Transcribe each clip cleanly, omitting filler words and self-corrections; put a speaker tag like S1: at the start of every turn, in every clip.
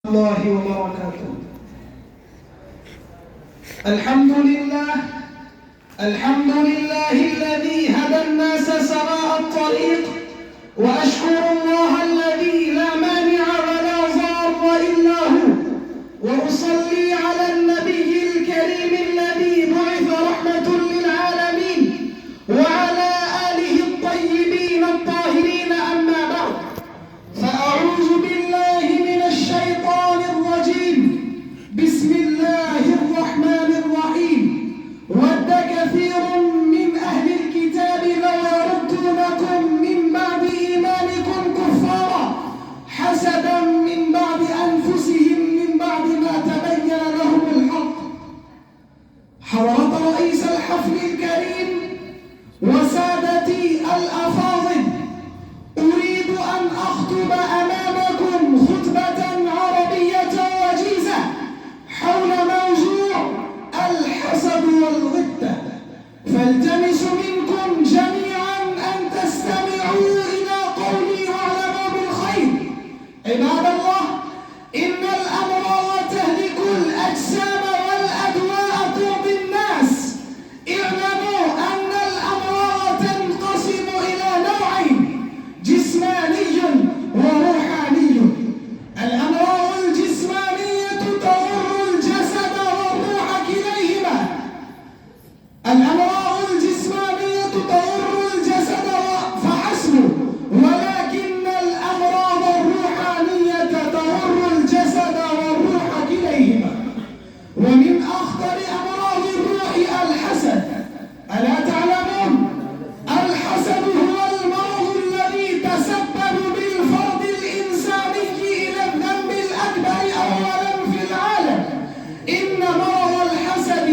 S1: الله وبركاته. الحمد لله الذي هدى الناس سواء الطريق، وأشكر الله الذي لا مانع ولا ضار إلا هو، وأصلي على النبي الكريم الذي بعث رحمة للعالمين وعلى آله الطيبين الطاهرين. أما بعد، فأعوذ بالله من الشيطان الرجيم. بسم الله الرحمن الرحيم. ود كثير من أهل الكتاب لو يردونكم من بعد إيمانكم كفارا حسدا من بعد أنفسهم من بعد ما تبين لهم الحق. حضرة رئيس الحفل الكريم وسادتي الأفاضل، أريد أن أخطب أمامكم خطبة عربية وجيزة حول موضوع الحسد والغبطة، فالتمس منكم جميعا أن تستمعوا إلى قولي واعلموا بالخير. عباد الله، إن الأمراض تهلك الأجسام والأدواء تعطي الناس. اعلموا أن الأمراض تنقسم إلى نوعين: جسماني وروحاني. الأمراض الجسمانية تضر الجسد والروح كليهما. الأمراض الجسمانية تضر الجسد فحسب، ولكن الأمراض الروحانية تضر الجسد والروح كليهما. ومن أخطر أمراض الروح الحسد. ألا تعلمون؟ الحسد هو المرض الذي تسبب بالفرد الإنساني إلى الذنب الأكبر أولا في العالم. إن مرض الحسد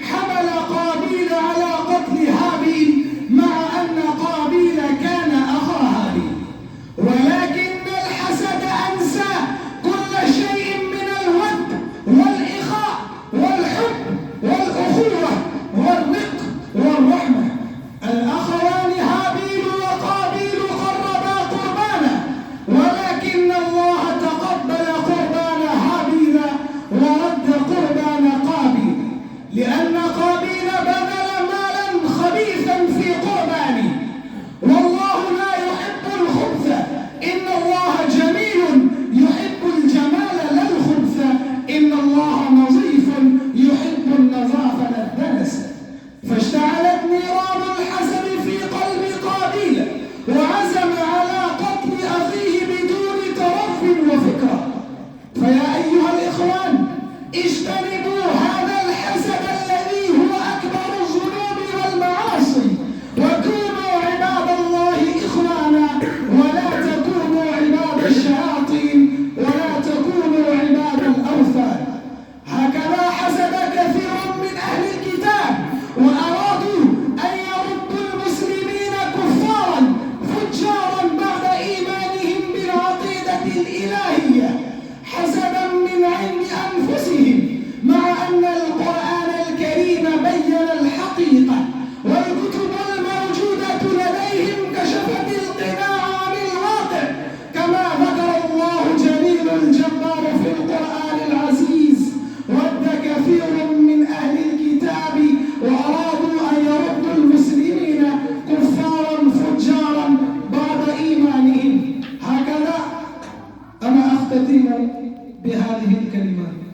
S1: حمل قابيل على قتل هابيل، مع أن قابيل كان أخا هابيل، ولكن الحسد أنسى كل شيء من الود والإخاء والحب والأخوة والرق والرحمة. الأخوان هابيل وقابيل قربا قربانا، ولكن الله تقبل قربان هابيل ورد قربان قابيل، لأن قابيل بذل مالا خبيثا في قربانه، والله لا يحب الخبث. إن الله جميل يحب الجمال لا الخبث. إن الله نظيف يحب النظافة لا الدنس. فاشتعلت نيران الحسد في قلب قابيل، وعزم على قتل أخيه بدون ترف وفكرة. فيا أيها الإخوان، اجتنبوا هذا الحسد الذي هو أكبر الذنوب والمعاصي، وكونوا عباد الله إخوانا، ولا تكونوا عباد الشياطين، ولا تكونوا عباد الأوثان. هكذا حسد كثير من أهل الكتاب، وأرادوا أن يردوا المسلمين كفارا فجارا بعد إيمانهم بالعقيدة الإلهية، حسدا من عند أنفسهم، مع أن القرآن الكريم بين الحقيقة، والكتب الموجودة لديهم كشفت القناع عن الواقع، كما ذكر الله جليل الجبار في القرآن العزيز: ود كثير من أهل الكتاب وأرادوا أن يردوا المسلمين كفارا فجارا بعد إيمانهم. هكذا أنا أختتم بهذه الكلمات.